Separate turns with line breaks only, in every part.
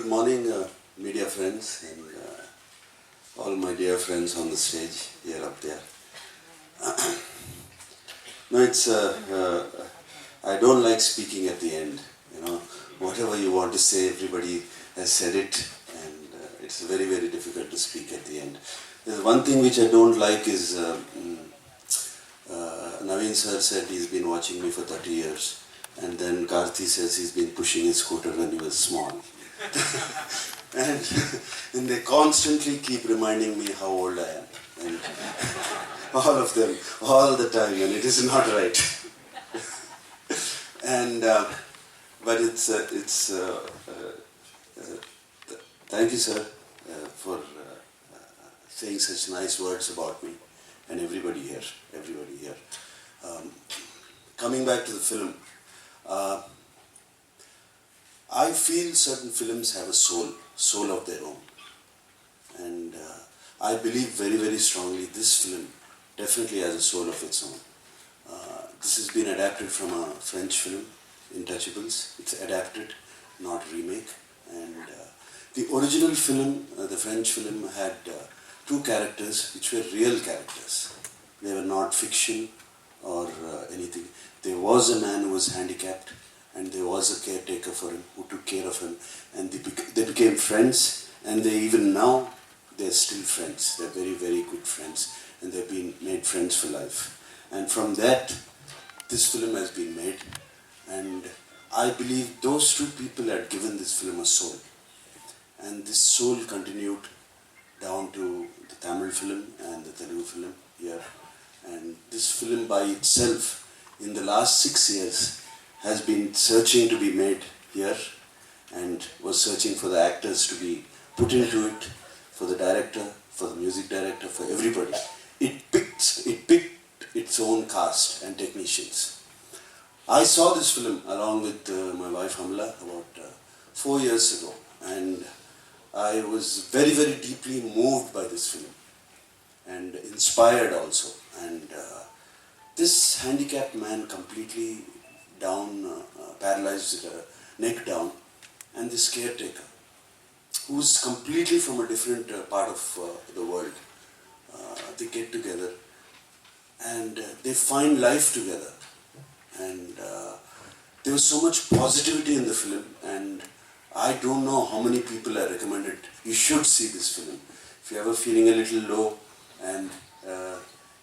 Good morning, media friends and all my dear friends on the stage here up there. No, it's I don't like speaking at the end. You know, whatever you want to say, everybody has said it, and it's very, very difficult to speak at the end. There's one thing which I don't like is Naveen sir said he's been watching me for 30 years, and then Karthi says he's been pushing his scooter when he was small. and they constantly keep reminding me how old I am. And all of them, all the time, and it is not right. And but thank you, sir, for saying such nice words about me and everybody here. Coming back to the film, I feel certain films have a soul of their own, and I believe very, very strongly this film definitely has a soul of its own. This has been adapted from a French film, Intouchables. It's adapted, not remake. And the original film, the French film, had two characters which were real characters. They were not fiction or anything. There was a man who was handicapped, and there was a caretaker for him who took care of him, and they became friends, and they're still friends. They're very, very good friends, and they've been made friends for life. And from that, this film has been made, and I believe those two people had given this film a soul, and this soul continued down to the Tamil film and the Telugu film here. And this film by itself, in the last 6 years, has been searching to be made here, and was searching for the actors to be put into it, for the director, for the music director, for everybody. It picked its own cast and technicians. I saw this film along with my wife Hamla about 4 years ago, and I was very, very deeply moved by this film and inspired also. And this handicapped man, completely down, paralyzed, neck down, and this caretaker, who's completely from a different part of the world, they get together and they find life together. And there was so much positivity in the film, and I don't know how many people I recommended. You should see this film. If you're ever feeling a little low and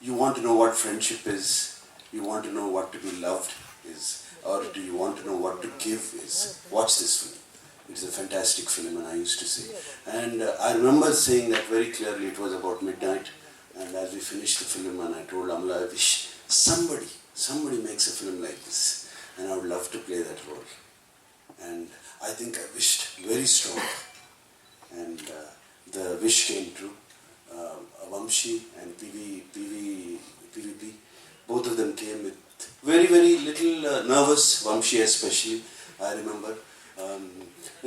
you want to know what friendship is, you want to know what to be loved is, or do you want to know what to give is, watch this film. It's a fantastic film, and I used to see. And I remember saying that very clearly. It was about midnight, and as we finished the film, and I told Amla, I wish somebody makes a film like this, and I would love to play that role. And I think I wished very strong, and the wish came true. Vamshi and PVP, both of them came with very, very little nervous, Vamshi especially, I remember.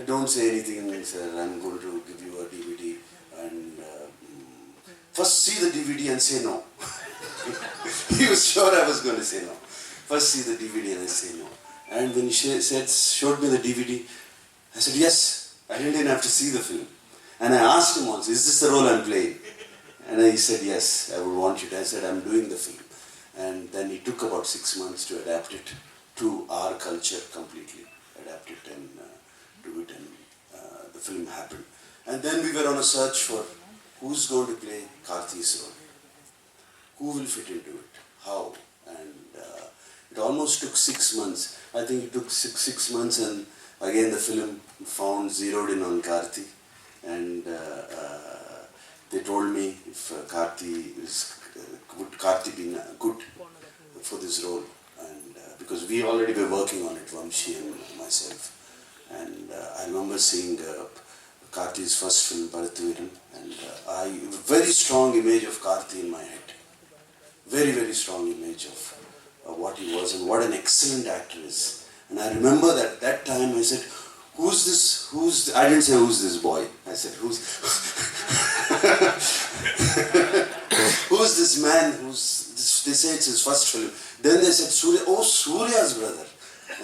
Don't say anything, sir, I'm going to give you a DVD, and first see the DVD and say no. He was sure I was going to say no. First see the DVD and I say no. And when he showed me the DVD, I said yes. I didn't even have to see the film. And I asked him also, is this the role I'm playing? And he said, yes, I would want you to. I said, I'm doing the film. And then it took about 6 months to adapt it to our culture completely. Adapt it and do it, and the film happened. And then we were on a search for who's going to play Karthi's role. Who will fit into it? How? And it almost took 6 months. I think it took six months, and again the film zeroed in on Karthi. And they told me if would Karthi be good for this role, and because we already were working on it, Vamshi and myself. And I remember seeing Karthi's first film, Bharatviran, and very strong image of Karthi in my head. Very, very strong image of what he was and what an excellent actor is. And I remember that time I said, who's this? I didn't say who's this boy. I said, who's this man? They say it's his first film. Then they said, Surya. Oh, Surya's brother.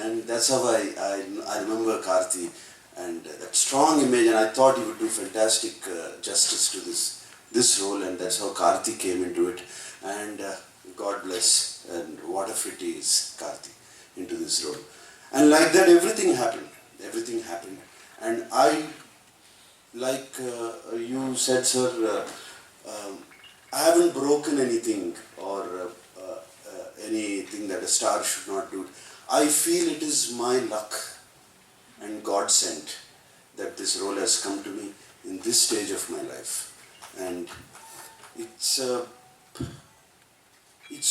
And that's how I remember Karthi and that strong image, and I thought he would do fantastic justice to this role, and that's how Karthi came into it. And God bless, and what a fit he is, Karthi, into this role. And like that, everything happened. Everything happened. And I, like you said, sir, I haven't broken anything or anything that a star should not do. I feel it is my luck and God sent that this role has come to me in this stage of my life. And it's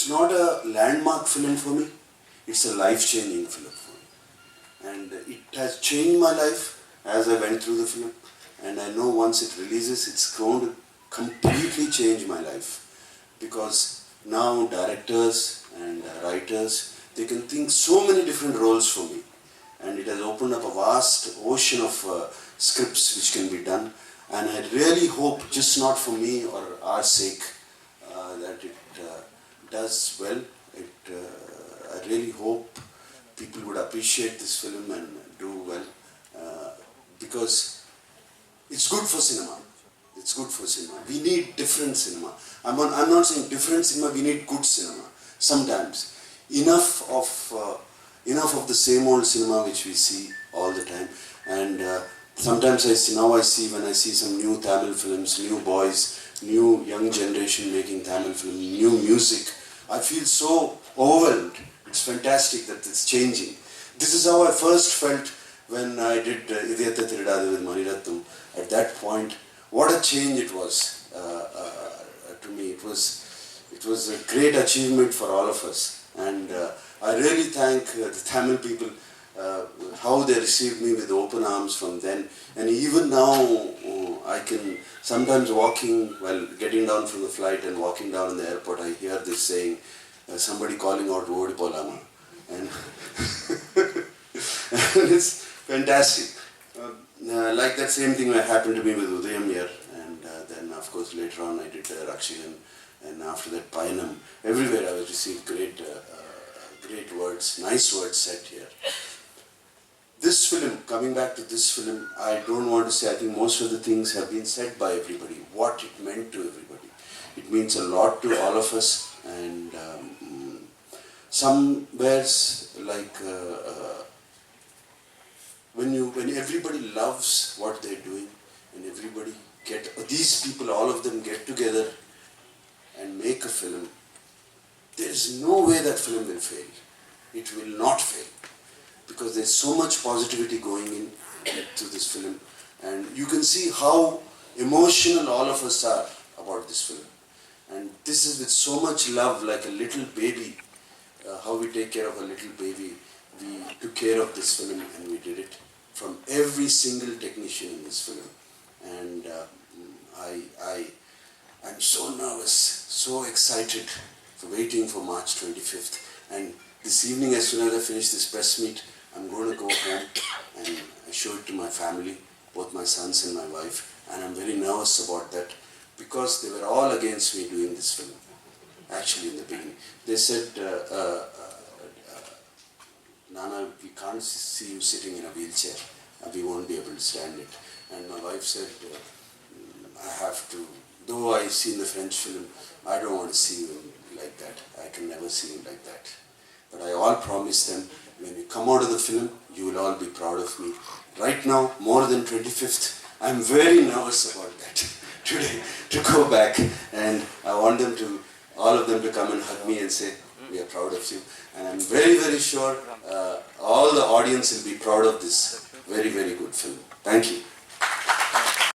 not a landmark film for me, it's a life-changing film for me. And it has changed my life as I went through the film. And I know once it releases, it's going to completely change my life. Because now directors and writers, they can think so many different roles for me. And it has opened up a vast ocean of scripts which can be done. And I really hope, just not for me or our sake, that it does well. I really hope people would appreciate this film and do well, because it's good for cinema. It's good for cinema. We need different cinema. I'm not saying different cinema, we need good cinema. Sometimes. Enough of the same old cinema which we see all the time. And sometimes when I see some new Tamil films, new boys, new young generation making Tamil film, new music, I feel so overwhelmed. It's fantastic that it's changing. This is how I first felt when I did Idiyatha Thirudadu with Maniratnam. At that point, what a change it was to me. It was a great achievement for all of us. And I really thank the Tamil people, how they received me with open arms from then. And even now, I can sometimes while getting down from the flight and walking down in the airport, I hear this saying, somebody calling out Odi Polama. And, and it's fantastic. Like that same thing happened to me with Udayam here. And then, of course, later on I did Rakshigan. And after that, Payanam. Everywhere I was received great words, nice words said here. This film, coming back to this film, I don't want to say, I think most of the things have been said by everybody, what it meant to everybody. It means a lot to all of us, and somewheres like when everybody loves what they're doing, and everybody these people, all of them get together and make a film, there is no way that film will fail. It will not fail. Because there's so much positivity going into this film. And you can see how emotional all of us are about this film. And this is with so much love, like a little baby, how we take care of a little baby. We took care of this film and we did it from every single technician in this film. And I'm so nervous, so excited for waiting for March 25th. And this evening, as soon as I finish this press meet, I'm going to go home and show it to my family, both my sons and my wife. And I'm very nervous about that because they were all against me doing this film, actually in the beginning. They said, Nana, we can't see you sitting in a wheelchair. We won't be able to stand it. And my wife said, I have to, though I see in the French film, I don't want to see you like that. I can never see you like that. But I all promise them, when we come out of the film, you will all be proud of me. Right now, more than 25th, I'm very nervous about that today, to go back. And I want them to, all of them to come and hug me and say, we are proud of you. And I'm very, very sure all the audience will be proud of this very, very good film. Thank you.